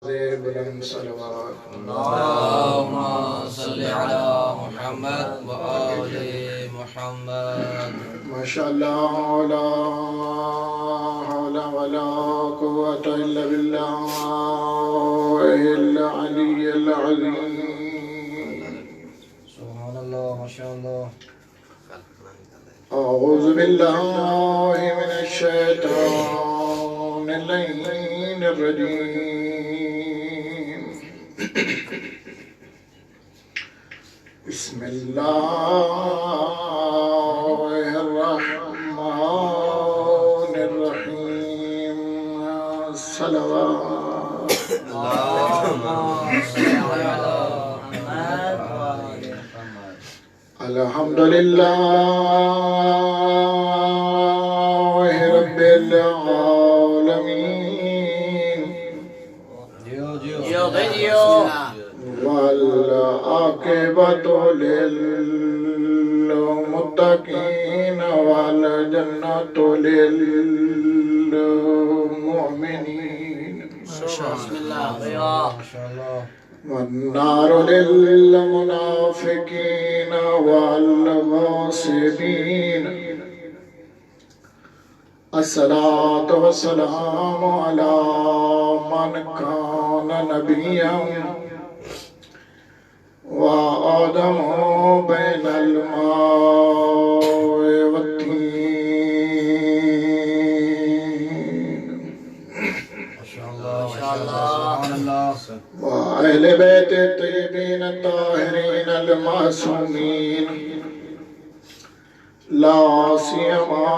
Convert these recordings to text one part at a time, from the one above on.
بلند صلوات اللهم صل على محمد وآل محمد. ما شاء الله لا حول ولا قوة إلا بالله العلي العظيم. سبحان الله ما شاء الله. أعوذ بالله من الشيطان اللعين الرجيم. بسم الله الرحمن الرحيم. صلوات اللهم صل على محمد وآل محمد. الحمد لله رب العالمين والعاقبة للمتقين والجنة للمؤمنين بسم الله ما شاء الله. والنار للمنافقين والغاصبين. الصلاة والسلام على من كان نبيا وآدم بين الماء والطين ما شاء الله ما شاء الله. سبحان الله. وأهل بيت الطيبين الطاهرين المعصومين، لا سيما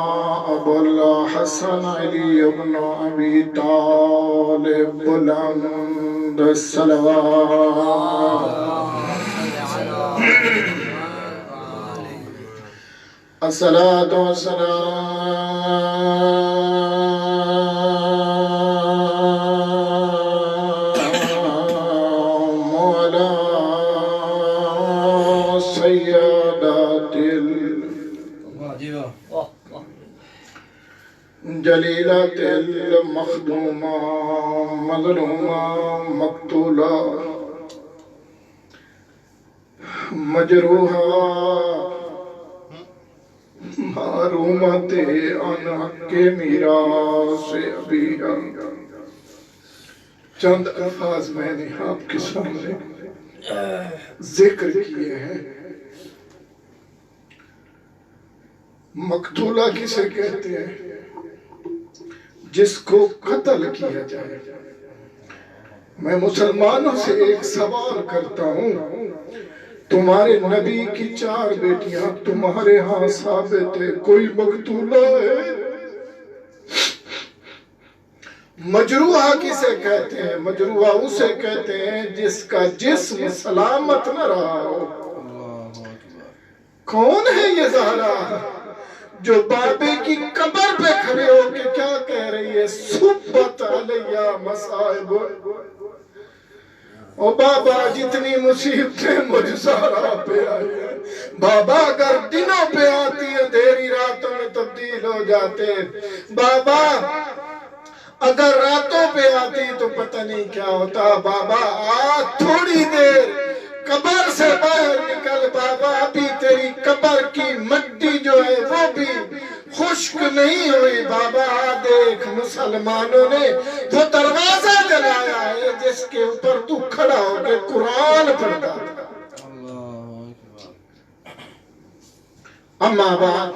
أبو الحسن علي بن أبي طالب بلند الصلوات. الصلاة والسلام على سيدات جليلة المخدومة مظلومة مقتولة مجروحة محرومة عن حق میراث ابیہا. چند الفاظ میں نے آپ کے سامنے ذکر کیے ہیں. مقتولہ کسے کہتے ہیں؟ جس کو قتل کیا جائے. میں مسلمانوں سے ایک سوال کرتا ہوں، تمہارے نبی کی 4 بیٹیاں تمہارے ہاں ثابت ہے، کوئی مقتولہ ہے؟ مجروحہ کسے کہتے ہیں؟ مجروحہ اسے کہتے ہیں جس کا جسم سلامت نہ رہا ہو. کون ہے یہ زہرا جو بابے کی قبر پہ کھڑے ہو کے کیا کہہ رہی ہے؟ صبت علیہ مصائب. او بابا جتنی مصیبتیں مجھ زہرا پہ آئی ہیں، بابا اگر دنوں پہ آتی ہے دھیری راتوں میں تبدیل ہو جاتے. بابا اگر راتوں پہ آتی تو پتہ نہیں کیا ہوتا. بابا آج تھوڑی دیر قبر سے باہر نکل بابا، ابھی تیری قبر کی مٹی جو ہے وہ بھی خشک نہیں ہوئی. بابا دیکھ مسلمانوں نے وہ دروازہ جلایا ہے جس کے اوپر تو کھڑا ہو کے قرآن پڑھتا تھا. اما بعد،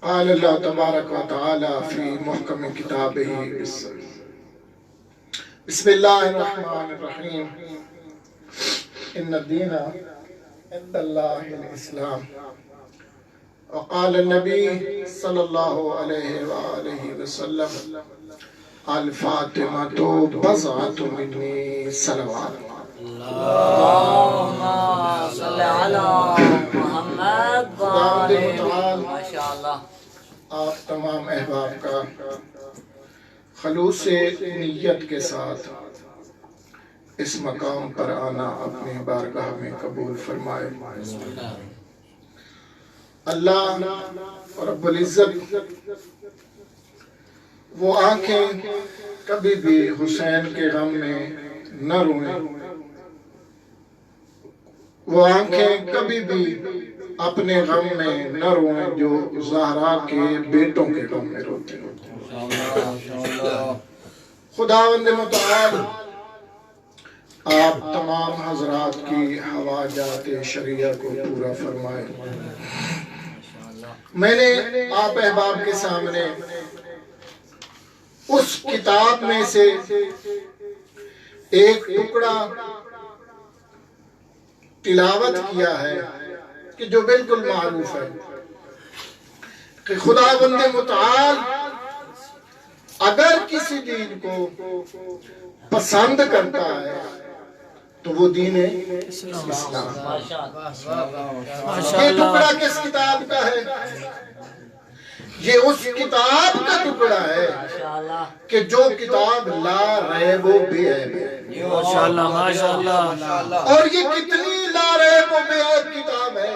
قال اللہ تبارک و تعالی فی محکم کتابہ بسم اللہ الرحمن الرحیم. ان الدین عند اللہ الاسلام. وقال النبی صلی اللہ علیہ وآلہ وسلم الفاطمۃ بضعۃ منی. صلوات. اللهم صل على محمد وآل محمد. ما شاء اللہ. آپ تمام احباب کا خلوص نیت کے ساتھ اس مقام پر آنا اپنی بارگاہ میں قبول فرمائے. اللہ رب العزت وہ آنکھیں کبھی بھی حسین کے غم میں نہ روئیں، وہ آنکھیں کبھی بھی اپنے غم میں نہ روئیں جو زہرا کے بیٹوں کے غم میں روتے ہیں۔ خداوند متعال آپ تمام حضرات کی حوائجات شریعہ کو پورا فرمائے۔ میں نے آپ احباب کے سامنے اس کتاب میں سے ایک ٹکڑا تلاوت کیا ہے کہ جو بالکل معروف ہے کہ خداوند متعال اگر کسی دین کو پسند کرتا ہے تو وہ دین اسلام۔ یہ ٹکڑا کس کتاب کا ہے؟ یہ اس کتاب کا ٹکڑا ہے کہ جو کتاب لا ریب و بے عیب ہے۔ اور یہ کتنی لا ریب و بے عیب کتاب ہے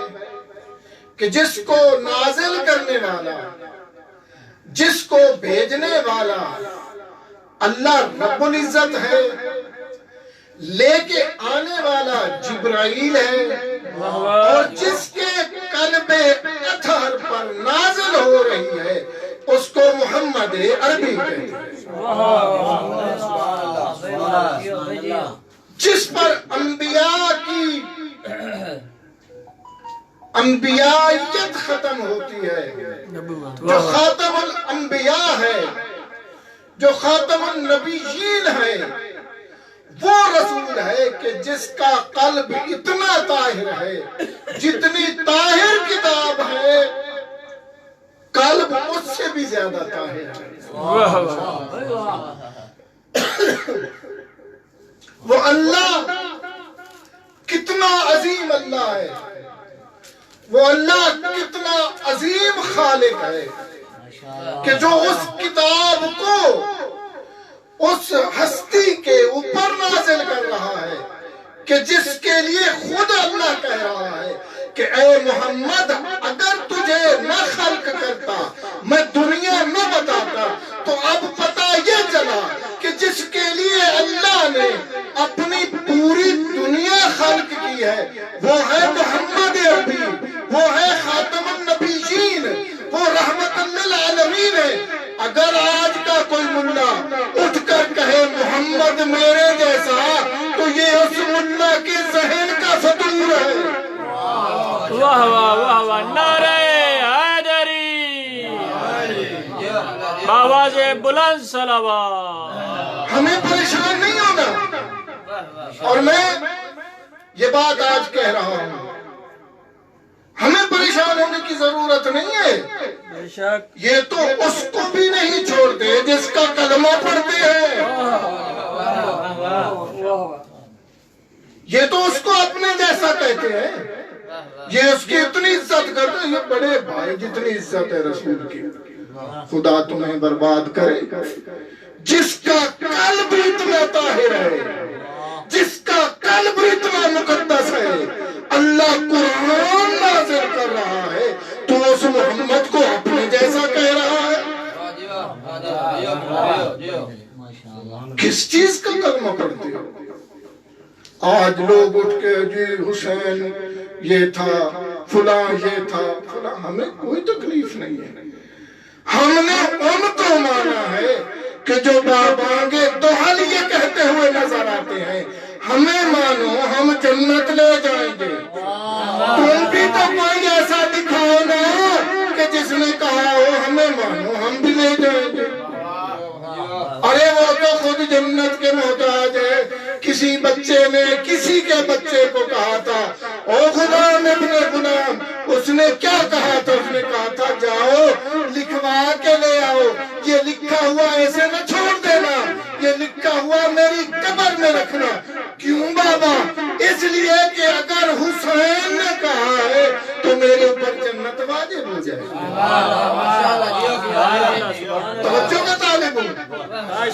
کہ جس کو نازل کرنے والا، جس کو بھیجنے والا اللہ رب العزت ہے، لے کے آنے والا جبرائیل ہے، اور جس کے قلب اطہر پر نازل ہو رہی ہے اس کو محمد عربی کہتے ہیں، جس پر انبیاء کی انبیائیت ختم ہوتی ہے، جو خاتم الانبیاء ہے، جو خاتم النبیین ہے، وہ رسول ہے کہ جس کا قلب اتنا طاہر ہے، جتنی طاہر کتاب ہے قلب اس سے بھی زیادہ طاہر ہے۔ وہ اللہ کتنا عظیم اللہ ہے، وہ اللہ کتنا عظیم خالق ہے کہ جو اس کتاب کو اس ہستی کے اوپر نازل کر رہا ہے کہ جس کے لیے خود اللہ کہہ رہا ہے کہ اے محمد اگر تجھے نہ خلق کرتا، میں دنیا نہ بتاتا، تو اب پتہ یہ چلا کہ جس کے لیے اللہ نے اپنی پوری دنیا خلق کی ہے وہ ہے محمد عربی، وہ ہے خاتم النبیین، وہ رحمت للعالمین ہے۔ اگر آج کا کوئی ملا اٹھ کر کہے محمد میرے جیسا تو یہ اس ملا کے ذہن کا فطور ہے۔ واہ واہ واہ واہ، نعرہ حیدری، آواز بلند صلوات۔ ہمیں پریشان نہیں ہونا، اور میں یہ بات آج کہہ رہا ہوں، ہمیں پریشان ہونے کی ضرورت نہیں ہے۔ بے شک یہ تو اس کو بھی نہیں چھوڑتے جس کا کلمہ پڑھتے ہیں، یہ تو اس کو اپنے جیسا کہتے ہیں، یہ اس کی اتنی عزت کرتے ہیں، یہ بڑے بھائی جتنی عزت ہے رسول کی۔ خدا تمہیں برباد کرے جس کا قلب اتنا طاہر ہے، جس کا قلب اتنا مقدس ہے، اللہ قرآن نازل کر رہا ہے تو اس محمد کو اپنے جیسا کہہ رہا ہے۔ کس چیز کا کلمہ پڑھتے ہو؟ آج لوگ اٹھ کے جی حسین یہ تھا، فلاں یہ تھا، فلاں، ہمیں کوئی تکلیف نہیں ہے۔ ہم نے ان کو مانا ہے کہ جو بابانگے دوحل یہ کہتے ہوئے نظر آتے ہیں، ہمیں مانو ہم جنت لے جائیں گے۔ تم بھی تو کوئی ایسا دکھاؤ نا کہ جس نے کہا ہو ہمیں مانو ہم بھی لے جائیں گے۔ ارے وہ تو خود جنت کے محتاج ہے۔ کسی بچے نے کسی کے بچے کو کہا تھا او غلام ابن غلام، اس نے کیا کہا تھا؟ اس نے کہا تھا جاؤ لکھوا کے لے آؤ، یہ لکھا ہوا ایسے نہ چھوڑ دینا، یہ لکھا ہوا میری قبر میں رکھنا۔ کیوں بابا؟ اس لیے کہ اگر حسین نے کہا ہے تو میرے اوپر جنت واجب ہو جائے۔ توجہ کا طالب ہوں،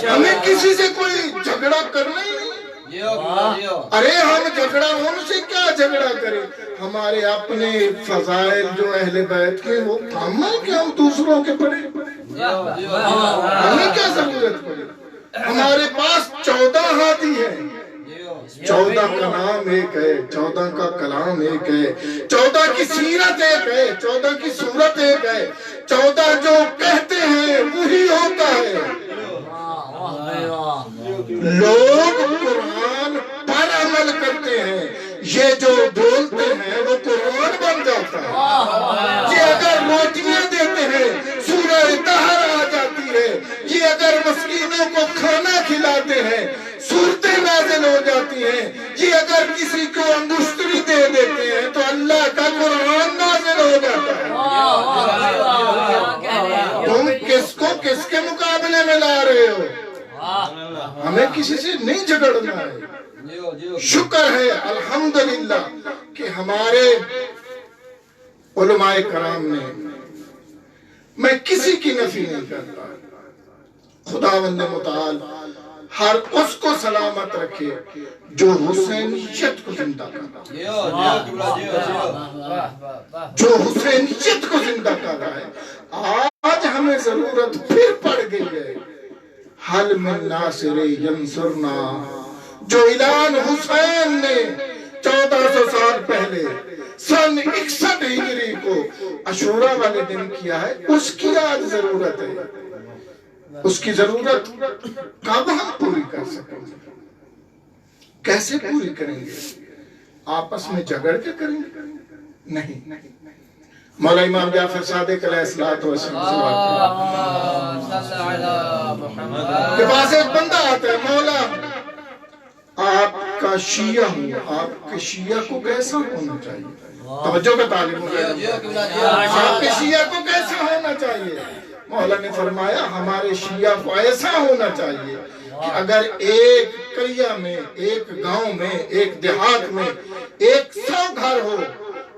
ہمیں کسی سے کوئی جھگڑا کرنا ہی نہیں، ارے ہم جھگڑا ان سے کیا جھگڑا کریں؟ ہمارے اپنے فضائل جو اہل بیت کے وہ کام ہے کہ ہم دوسروں کے پڑھیں؟ ہمیں کیا ضرورت پڑے؟ ہمارے پاس 14 ہاتھی ہیں، 14 کا نام ایک ہے، 14 کا کلام ایک ہے، 14 کی سیرت ایک ہے، 14 کی صورت ایک ہے، 14 جو کہتے ہیں وہی ہوتا ہے۔ لوگ قرآن پر عمل کرتے ہیں، یہ جو بولتے ہیں وہ قرآن بن جاتا ہے۔ یہ اگر روٹیاں دیتے ہیں سورہ طہر آ جاتی ہے، یہ اگر مسکینوں کو کھانا کھلاتے ہیں سورتیں نازل ہو جاتی ہیں، یہ اگر کسی کو انگشتری دے دیتے ہیں تو اللہ کا قرآن نازل ہو جاتا ہے۔ تم کس کو کس کے مقابلے میں لا رہے ہو؟ ہمیں کسی سے نہیں جھگڑنا ہے۔ شکر ہے الحمدللہ کہ ہمارے علماء کرام نے، میں کسی کی نفی نہیں کرتا، خداوند متعال ہر اس کو سلامت رکھے جو حسینیت کو زندہ کر جو حسینیت کو زندہ کر رہا ہے۔ آج ہمیں ضرورت پھر پڑ گئی ہے، حل من ناصر ینصرنا، جو اعلان حسین نے 1400 سال پہلے سن 61 ہجری کو عاشورہ والے دن کیا ہے، اس کی آج ضرورت ہے۔ اس کی ضرورت کب ہم پوری کر سکیں گے؟ کیسے پوری کریں گے؟ آپس میں جھگڑ کے کریں گے؟ نہیں۔ مولا امام جعفر صادق علیہ السلام کے پاس ایک بندہ آتا ہے، مولا آپ کا شیعہ ہوں، آپ کے شیعہ کو کیسا ہونا چاہیے؟ توجہ کا طالب ہوں، آپ کے شیعہ کو کیسا ہونا چاہیے؟ مولا نے فرمایا ہمارے شیعہ کو ایسا ہونا چاہیے کہ اگر ایک قریہ میں، ایک گاؤں میں، ایک دیہات میں 100 گھر ہو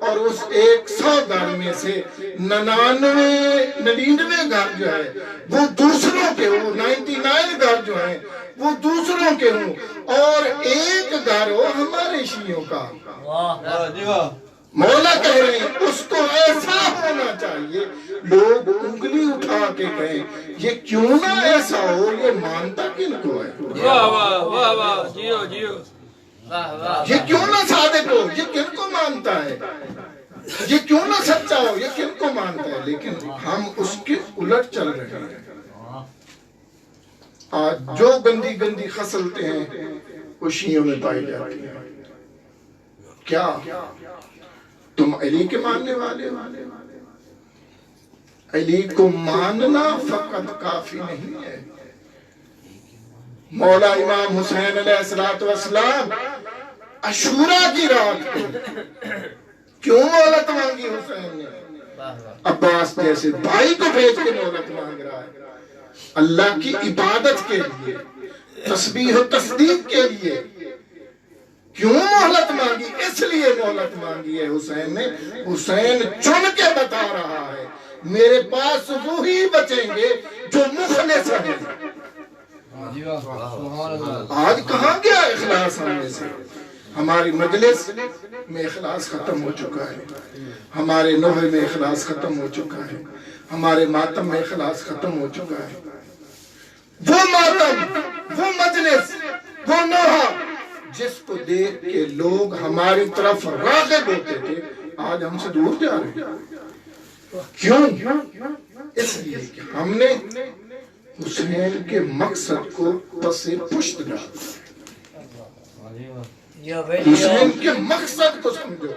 اور اس 100 گھر میں سے 99 گھر جو ہے وہ دوسروں کے ہوں، 99 گھر جو ہیں وہ دوسروں کے ہوں، اور ایک گھر ہو ہمارے شیعوں کا۔ مولا کہہ رہے ہیں اس کو ایسا ہونا چاہیے، لوگ انگلی اٹھا کے کہیں یہ کیوں نہ ایسا ہو، یہ مانتا کن کو ہے؟ یہ کیوں نہ صادق ہو، یہ کن کو مانتا ہے؟ یہ کیوں نہ سچا ہو، یہ کن کو مانتا ہے؟ لیکن ہم اس کے الٹ چل رہے ہیں۔ آج جو گندی گندی خصلتیں ہیں وہ شیعوں میں پائی جاتی ہیں۔ کیا تم علی کے ماننے والے ہو؟ علی کو ماننا فقط کافی نہیں ہے۔ مولا امام حسین علیہ السلام عاشورہ کی رات کو کیوں مہلت مانگی حسین نے؟ عباس جیسے بھائی کو بھیج کے مہلت مانگ رہا ہے، اللہ کی عبادت کے لیے، تسبیح و تصدیق کے لیے۔ کیوں مہلت مانگی؟ اس لیے مہلت مانگی ہے حسین نے۔ حسین چن کے بتا رہا ہے میرے پاس وہی بچیں گے جو مخلص ہیں۔ آج کہاں گیا اخلاص ہمیں سے؟ ہماری مجلس میں اخلاص ختم ہو چکا ہے، ہمارے نوحے میں اخلاص ختم ہو چکا ہے، ہمارے ماتم میں اخلاص ختم ہو چکا ہے۔ وہ ماتم، وہ مجلس، وہ نوحہ جس کو دیکھ کے لوگ ہماری طرف راغب ہوتے تھے، آج ہم سے دور جا رہے ہیں۔ کیوں؟ اس لیے کہ ہم نے حسین کے مقصد کو پس پشت ڈالا۔ حسین کے مقصد کو سمجھو۔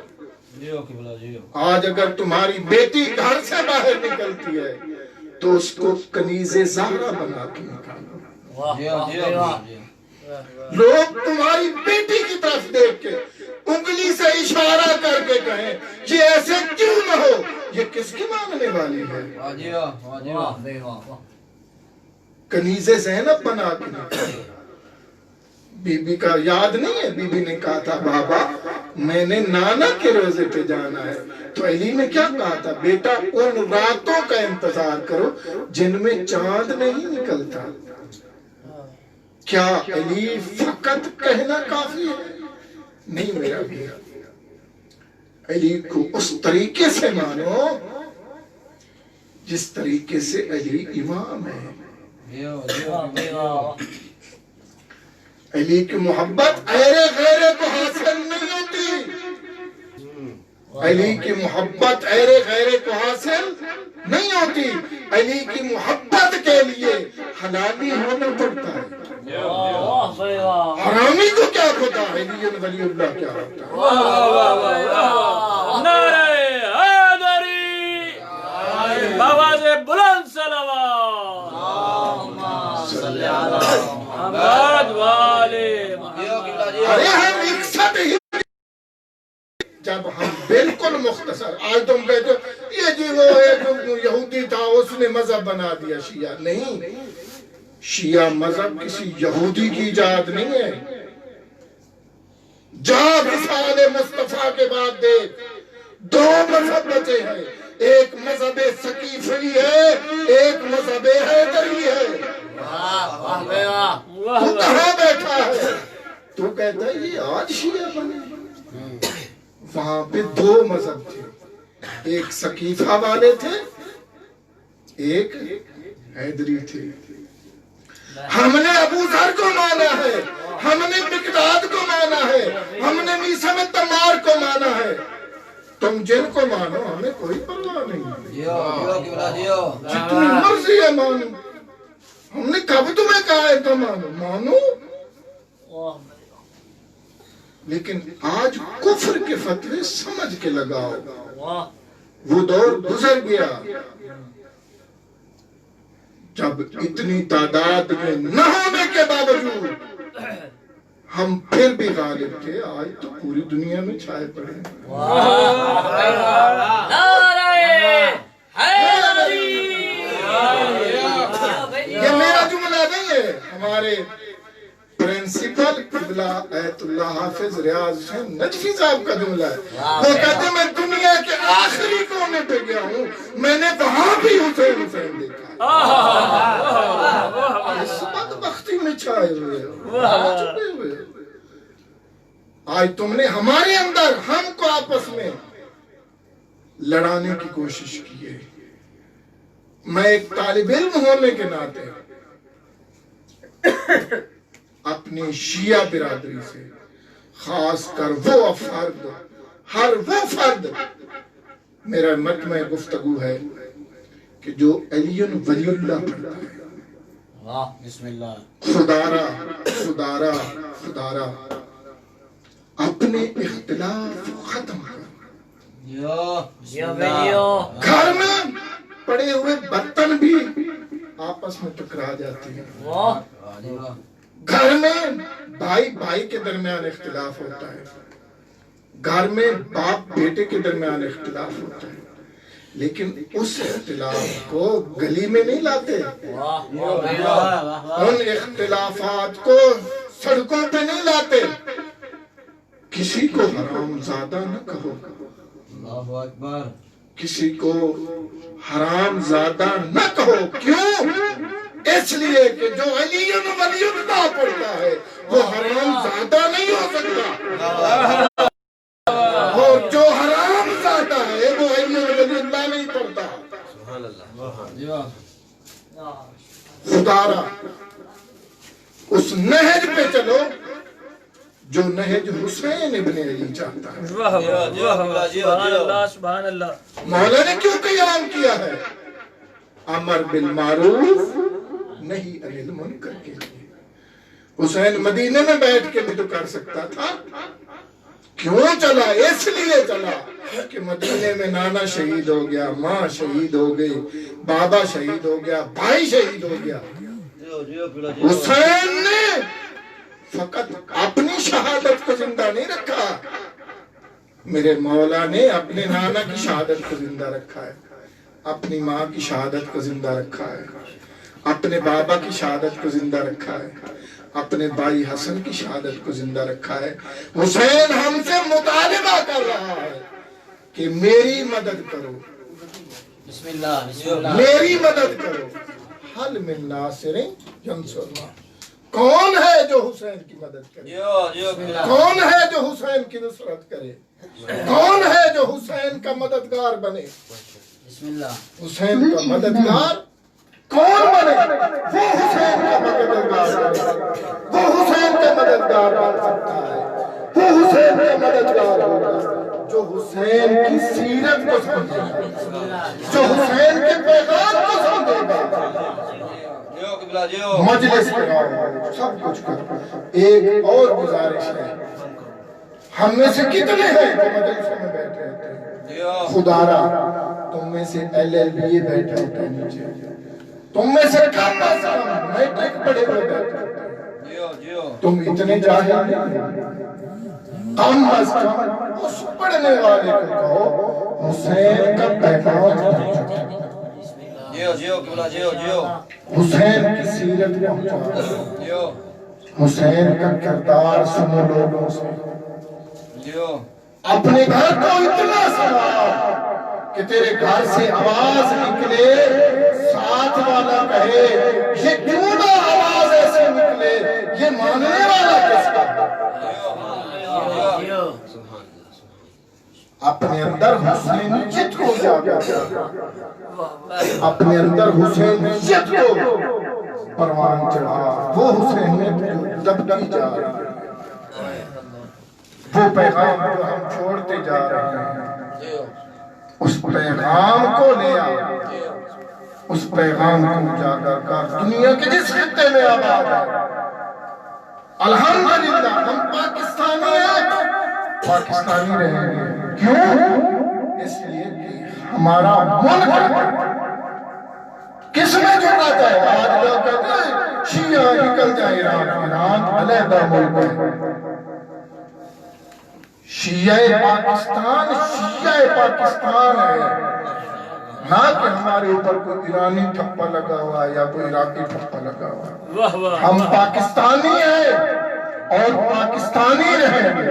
آج اگر تمہاری بیٹی گھر سے باہر نکلتی ہے تو اس کو کنیز زہرا بنا کے نکالو۔ لوگ تمہاری بیٹی کی طرف دیکھ کے انگلی سے اشارہ کر کے کہیں یہ ایسے کیوں نہ ہو، یہ کس کی مانگنے والی ہے؟ کنیز زینب بنا کے نکالو۔ بی بی کا یاد نہیں ہے؟ بی بی نے کہا تھا بابا میں نے نانا کے روزے پہ جانا ہے، تو علی نے کیا کہا تھا؟ بیٹا ان راتوں کا انتظار کرو جن میں چاند نہیں نکلتا۔ کیا علی فقط کہنا کافی ہے؟ نہیں میرا بھی، علی کو اس طریقے سے مانو جس طریقے سے علی امام ہے۔ علی کی محبت ایرے غیرے کو حاصل نہیں ہوتی، علی کی محبت ایرے غیرے کو حاصل نہیں ہوتی، علی کی محبت کے لیے حلالی ہونا پڑتا ہے۔ حرامی کو کیا ہوتا ہے، علی ولی اللہ کیا ہوتا ہے؟ نعرہ حیدری، آواز بلند صلوات، محمد والے محمد۔ ارے ہم ایک ساتھ ہی، جب ہم بالکل مختصر، آج تم کہتے ہو یہ جی وہ ایک یہودی تھا اس نے مذہب بنا دیا شیعہ، نہیں، شیعہ مذہب کسی یہودی کی ایجاد نہیں ہے۔ جہاں وصال مصطفیٰ کے بعد دیکھ دو مذہب بچے ہیں، ایک مذہب ثقیفی ہے، ایک مذہب حیدری ہے۔ تو کہاں بیٹھا ہے؟ تو کہتا ہے یہ آج شیعہ بنے۔ وہاں پہ دو مذہب تھے، ایک ثقیفہ والے تھے، ایک حیدری تھے۔ ہم نے ابو ذر کو مانا ہے، ہم نے مقداد کو مانا ہے، ہم نے میثم تمار کو مانا ہے۔ تم جن کو مانو ہمیں کوئی پرواہ نہیں، جتنی مرضی ہے مانو۔ ہم نے کب تمہیں کہا ہے تو مانو، مانو۔ لیکن آج کفر کے فتوے سمجھ کے لگاؤ، وہ دور گزر گیا جب اتنی تعداد میں نہ ہونے کے باوجود ہم پھر بھی غالب تھے۔ آج تو پوری دنیا میں چھائے پڑے ہیں۔ یہ میرا جملہ نہیں ہے، ہمارے پرنسپل قبلہ ایت اللہ حافظ ریاض حسین نجفی صاحب کا جملہ ہے۔ وہ کہتے ہیں میں دنیا کے آخری کونے پہ گیا ہوں، میں نے وہاں بھی حسین حسین دیکھا۔ اس بدبختی میں چھائے ہوئے ہو، آج تم نے ہمارے اندر ہم کو آپس میں لڑانے کی کوشش کی ہے۔ میں ایک طالب علم ہونے کے ناطے اپنی شیعہ برادری سے، خاص کر وہ فرد، ہر وہ فرد، میرا مجمع گفتگو ہے کہ جو علی ولی اللہ پڑھتا ہے، بسم اللہ، خدارا اپنے اختلاف ختم کر۔ گھر میں پڑے ہوئے برتن بھی آپس میں ٹکرا جاتے ہیں، گھر میں بھائی بھائی کے درمیان اختلاف ہوتا ہے، گھر میں باپ بیٹے کے درمیان اختلاف ہوتا ہے، لیکن اس اختلاف کو گلی میں نہیں لاتے، ان اختلافات کو سڑکوں پہ نہیں لاتے۔ کسی کو حرام زادہ نہ کہو، اللہ اکبر، کسی کو حرام زادہ نہ کہو، کیوں؟ اس لیے کہ جو علی ولی اللہ پڑھتا ہے وہ حرام زادہ نہیں ہو سکتا، اور جو حرام زادہ ہے وہ علی ولی اللہ نہیں پڑھتا۔ خدارا اس نہج پہ چلو جو نہج حسین ابن علی چاہتا ہے۔ سبحان اللہ، سبحان اللہ۔ مولا نے کیوں قیام کیا ہے؟ امر بالمعروف نہیں انل منکر کے لیے۔ حسین مدینے میں بیٹھ کے بھی تو کر سکتا تھا، کیوں چلا؟ اس لیے چلا کہ مدینے میں نانا شہید ہو گیا، ماں شہید ہو گئی، بابا شہید ہو گیا، بھائی شہید ہو گیا۔ حسین نے فقط اپنی شہادت کو زندہ نہیں رکھا، میرے مولا نے اپنے نانا کی شہادت کو زندہ رکھا ہے، اپنی ماں کی شہادت کو زندہ رکھا ہے، اپنے بابا کی شہادت کو زندہ رکھا ہے، اپنے بھائی حسن کی شہادت کو زندہ رکھا ہے۔ حسین ہم سے مطالبہ کر رہا ہے کہ میری مدد کرو، بسم اللہ، بسم اللہ، میری مدد کرو۔ حل من ناصر ینصرنا، کون ہے جو حسین کی مدد کرے؟ کون ہے جو حسین کی نصرت کرے؟ کون ہے جو حسین کا مددگار بنے؟ بسم اللہ. حسین کا مددگار کون بنے؟ وہ حسین کا مددگار بنے. وہ حسین کا مددگار بن سکتا ہے. وہ حسین کا مددگار ہوگا جو حسین کی سیرت کو سمجھے گا, جو حسین کے پیغام کو سمجھے گا. مجلس کراؤ, سب کچھ کرو. ایک اور گزارش ہے, ہم میں سے کتنے ہیں جو مجلسوں میں بیٹھے ہوتے ہیں؟ خدا را تم میں سے LLB بیٹھے ہوتے ہیں نیچے, تم میں سے کم از کم میٹرک پڑھے ہوئے بیٹھے ہوتے ہیں. تم اتنے جاہل نہیں, کم از کم اس پڑھنے والے کو کہو حسین کا پیغام پہنچاؤ, حسین کی سیرت پہنچاؤ, حسین کا کردار سنو لوگوں سے. اپنے گھر کو اتنا سنبھال کہ تیرے گھر سے آواز نکلے, ساتھ والا کہے یہ کیوں نہ آواز ایسے نکلے, یہ ماننے والا کس کا؟ اپنے اندر حسینیت کو جاگا, اپنے اندر حسینیت کو پروان چڑھا. وہ حسینیت دبتی جا رہی ہے, وہ پیغام جو ہم چھوڑتے جا رہے ہیں, اس پیغام کو لے آ, اس پیغام کو اجاگر کر. دنیا کے جس خطے میں آباد ہے, الحمدللہ ہم پاکستانی ہیں, پاکستانی رہیں گے. کیوں؟ اس لیے کہ ہمارا ملک ہے. کس میں جرات ہے؟ آج لوگ کہتے ہیں شیعہ نکل جائے ایران, ایران علیحدہ ملک ہے. شیعہ پاکستان شیعہ پاکستان ہے, نہ کہ ہمارے اوپر کوئی ایرانی ٹھپا لگا ہوا ہے یا کوئی عراقی ٹھپا لگا ہوا ہے. ہم پاکستانی ہیں اور پاکستانی رہیں گے.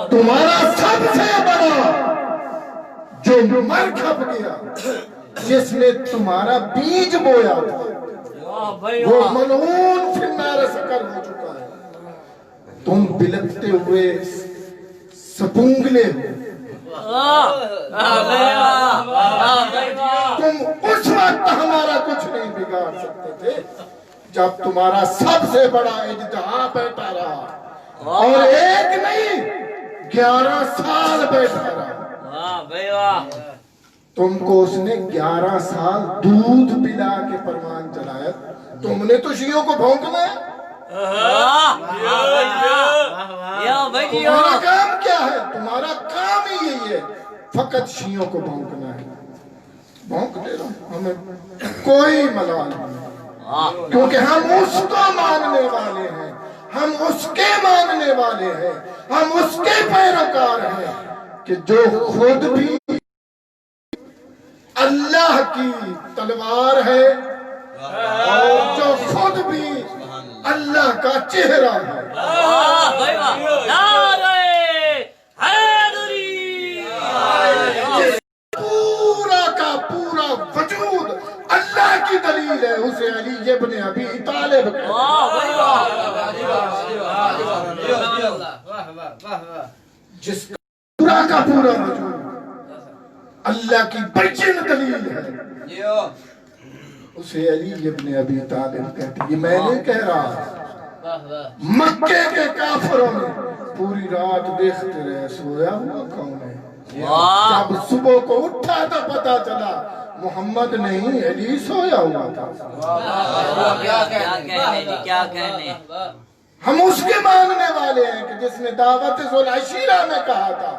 تمہارا سب سے بڑا جو مر کھپ گیا, جس نے تمہارا بیج بویا تھا, وہ ملعون فی النار سقر ہو چکا ہے. تم بلکتے ہوئے سپونگلے ہو. تم اس وقت ہمارا کچھ نہیں بگاڑ سکتے تھے جب تمہارا سب سے بڑا اجتہا بیٹھا رہا, اور ایک نہیں 11 سال بیٹھا رہا. تم کو اس نے 11 سال دودھ پلا کے پروان چلایا. تم نے تو شیعوں کو بھونکنا ہے. تمہارا کام کیا ہے؟ تمہارا کام ہی یہی ہے, فقط شیعوں کو بھونکنا ہے. بھونکتے رہو, ہمیں کوئی ملال نہیں, کیونکہ ہم اس کو ماننے والے ہیں, ہم اس کے ماننے والے ہیں, ہم اس کے پیروکار ہیں کہ جو خود بھی اللہ کی تلوار ہے اور جو خود بھی اللہ کا چہرہ ہے. پورا کا پورا وجود اللہ کی دلیل ہے, اسے علی ابن ابی طالب جس کا پورا وجود اللہ کی بچن دلیل ہے, اسے علی ابن ابی طالب کہتے. یہ میں نے کہہ رہا, مکے کے کافروں نے پوری رات دیکھتے رہے سویا ہوا کون ہے. جب صبح کو اٹھا تو پتا چلا محمد نہیں علی سویا ہوا تھا. کیا کہنے. ہم اس کے ماننے والے ہیں کہ جس نے دعوت ذوالعشیرہ میں کہا تھا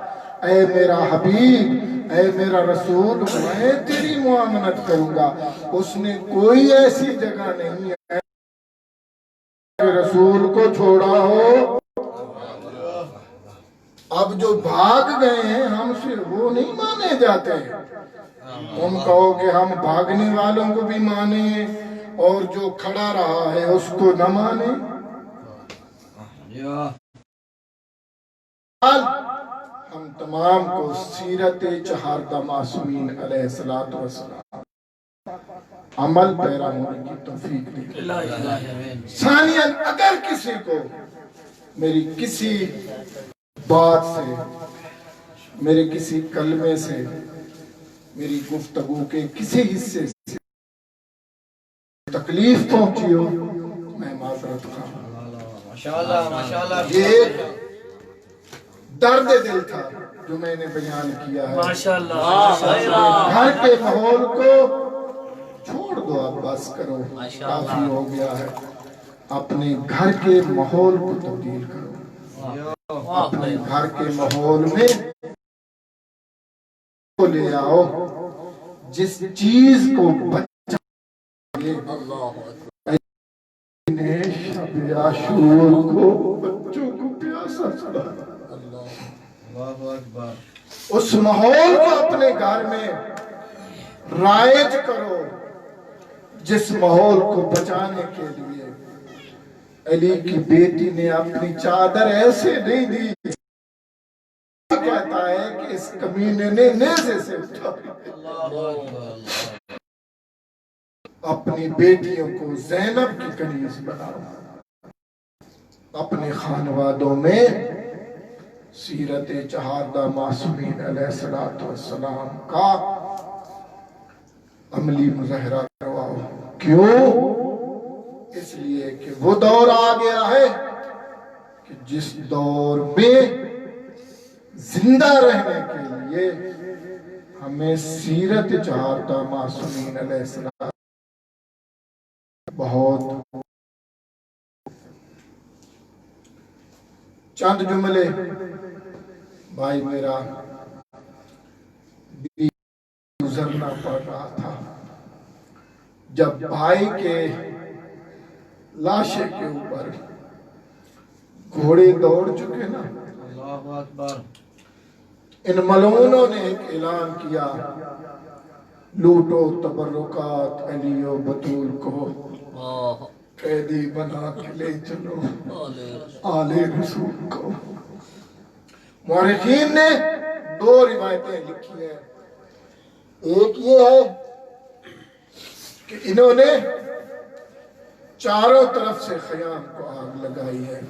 اے میرا حبیب, اے میرا رسول, میں تیری معاملت کروں گا. اس نے کوئی ایسی جگہ نہیں ہے رسول کو چھوڑا ہو. اب جو بھاگ گئے ہیں ہم سے وہ نہیں مانے جاتے. تم کہو کہ ہم بھاگنے والوں کو بھی مانیں اور جو کھڑا رہا ہے اس کو نہ مانیں. ہم تمام کو سیرت چہاردہ معصومین علیہ السلام عمل پیرا ہونے کی توفیق دی۔ ثانیاً اگر کسی کو میری کسی بات سے، میرے کسی کلمے سے، میری گفتگو کے کسی حصے سے تکلیف پہنچی ہو، میں معذرت خواہ ہوں۔ یہ ایک درد دل تھا جو میں نے بیان کیا ہے۔ گھر کے ماحول کو چھوڑ دو، اب بس کرو، کافی ہو گیا ہے۔ اپنے گھر کے ماحول کو تبدیل کرو، اپنے گھر کے ماحول میں لے آؤ جس چیز کو بچا شب عاشور کو بچوں کو پیاسا چڑھا۔ اس ماحول کو اپنے گھر میں رائج کرو جس ماحول کو بچانے کے لیے علی کی بیٹی نے اپنی چادر ایسے نہیں دی، کہتا ہے کہ اس کمینے نے نیزے سے اٹھا اپنی بیٹیوں کو زینب کی کنیز بناؤ۔ اپنے خانوادوں میں سیرت چہاردہ معصومین علیہ السلام کا عملی مظاہرہ کرواؤ۔ کیوں؟ اس لیے کہ وہ دور آ گیا ہے کہ جس دور میں زندہ رہنے کے لیے ہمیں سیرت چہاردہ معصومین علیہ السلام بہت چند جملے بھائی میرا گزرنا پڑ رہا تھا جب بھائی کے لاشے کے اوپر گھوڑے دوڑ چکے نا، ان ملعونوں نے ایک اعلان کیا، لوٹو تبرکات علی و بطول کو، قیدی بنا کے لے چلو آل رسول کو۔ مورخین نے دو روایتیں لکھی ہیں، ایک یہ ہے کہ انہوں نے چاروں طرف سے خیام کو آگ لگائی ہے،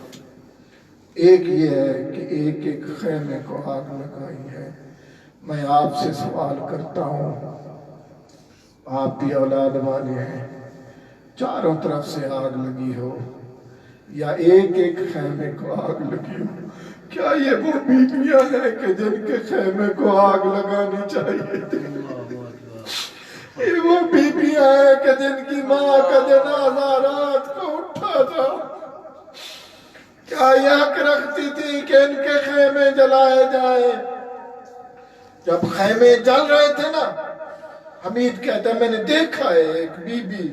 ایک یہ ہے کہ ایک ایک خیمے کو آگ لگائی ہے۔ میں آپ سے سوال کرتا ہوں، آپ بھی اولاد والے ہیں، چاروں طرف سے آگ لگی ہو یا ایک ایک خیمے کو آگ لگی ہو، کیا یہ وہ بیویاں ہیں کہ جن کے خیمے کو آگ لگانی چاہیے تھی؟ یہ وہ بیویاں ہیں کہ جن کی ماں کا جنازہ رات کو اٹھا تھا، کیا یہ حق رکھتی تھی کہ ان کے خیمے جلائے جائیں؟ جب خیمے جل رہے تھے نا، حمید کہتا ہے میں نے دیکھا ہے ایک بی بی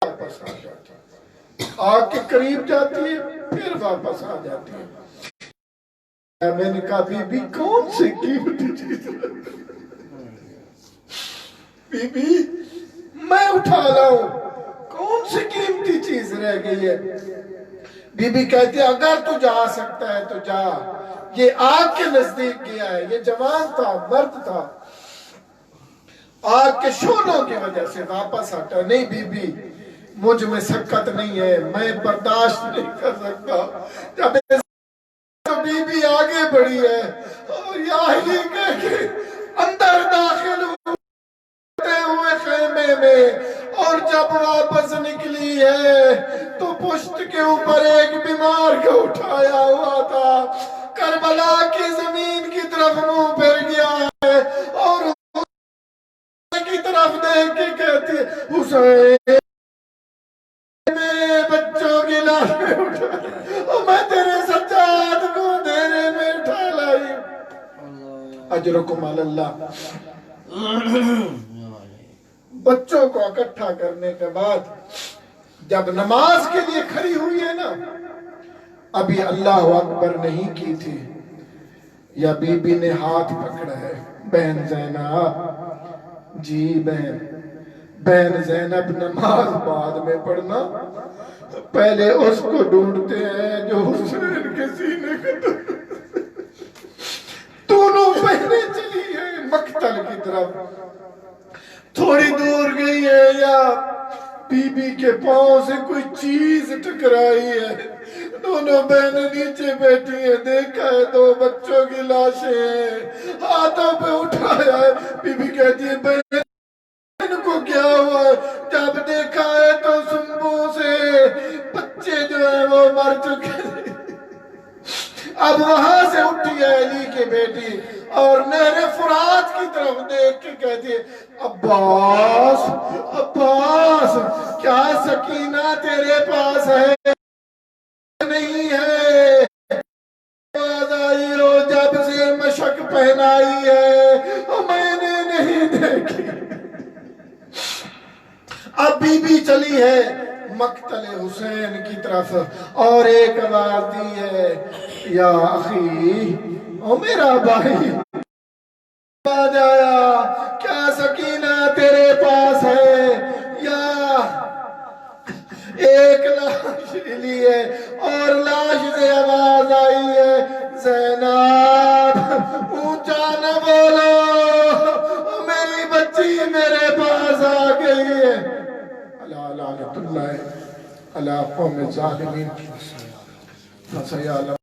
واپس آ جاتی ہے، آگ کے قریب جاتی ہے پھر واپس آ جاتی ہے۔ میں نے کہا بی بی کون سی قیمتی چیز ہے؟ بی بی میں اٹھا لاؤں، کون سی قیمتی چیز رہ گئی ہے؟ بی بی کہتی ہے اگر تو جا سکتا ہے تو جا، یہ آگ کے نزدیک گیا ہے، یہ جوان تھا، مرد تھا، آگ کے شعلوں کی وجہ سے واپس ہٹا۔ نہیں بی بی مجھ میں سکت نہیں ہے، میں برداشت نہیں کر سکتا۔ جب تو بی بی آگے بڑھی ہے اور یاہی کہہ کے اندر داخل ہوئے خیمے میں، اور جب واپس نکلی ہے تو پشت کے اوپر ایک بیمار کو اٹھایا ہوا تھا، کربلا کی زمین کی طرف منہ پھر گیا ہے اور کی طرف دیکھ کے کہتی ہے حسین میں بچوں کی لاشیں اٹھائی اور میں تیرے سجاد کو دیرے میں اٹھا لائی۔ اجرکم علی اللہ۔ بچوں کو اکٹھا کرنے کے بعد جب نماز کے لیے کھڑی ہوئی ہے نا، ابھی اللہ اکبر نہیں کی تھی، یا بی بی نے ہاتھ پکڑا ہے، بہن زینب جی بہن زینب نماز بعد میں پڑھنا، پہلے اس کو ڈھونڈتے ہیں جو حسین کے سینے کا دونوں پہلے چلی ہے مقتل کی طرف۔ تھوڑی دور گئی ہے یا بی بی کے پاؤں سے کوئی چیز ٹکرائی ہے، دونوں بہنیں نیچے بیٹھی ہیں، دیکھا ہے 2 بچوں کی لاشیں ہیں، ہاتھوں پہ اٹھایا ہے، بی بی کہتی ہے بہن ان کو کیا ہوا ہے؟ جب دیکھا ہے تو سنبو سے بچے جو ہیں وہ مر چکے ہیں۔ اب وہاں سے اٹھی ہے علی کی بیٹی اور نہر فرات کی طرف دیکھ کے کہتی ہے عباس عباس کیا سکینہ تیرے پاس ہے نہیں ہے؟ آواز آئی ہو جب سے مشک پہنائی ہے میں نے نہیں دیکھی۔ اب بی بی چلی ہے مقتل حسین کی طرف اور ایک آواز دی ہے یا اخی او میرا بھائی آواز آیا کیا سکینہ تیرے پاس ہے یا ایک لاش لی ہے اور لاش سے آواز آئی ہے زینب اونچا نہ بولو میری بچی میرے پاس آ گئی ہے۔ اللہ لعنت اللہ علی قوم الظالمین۔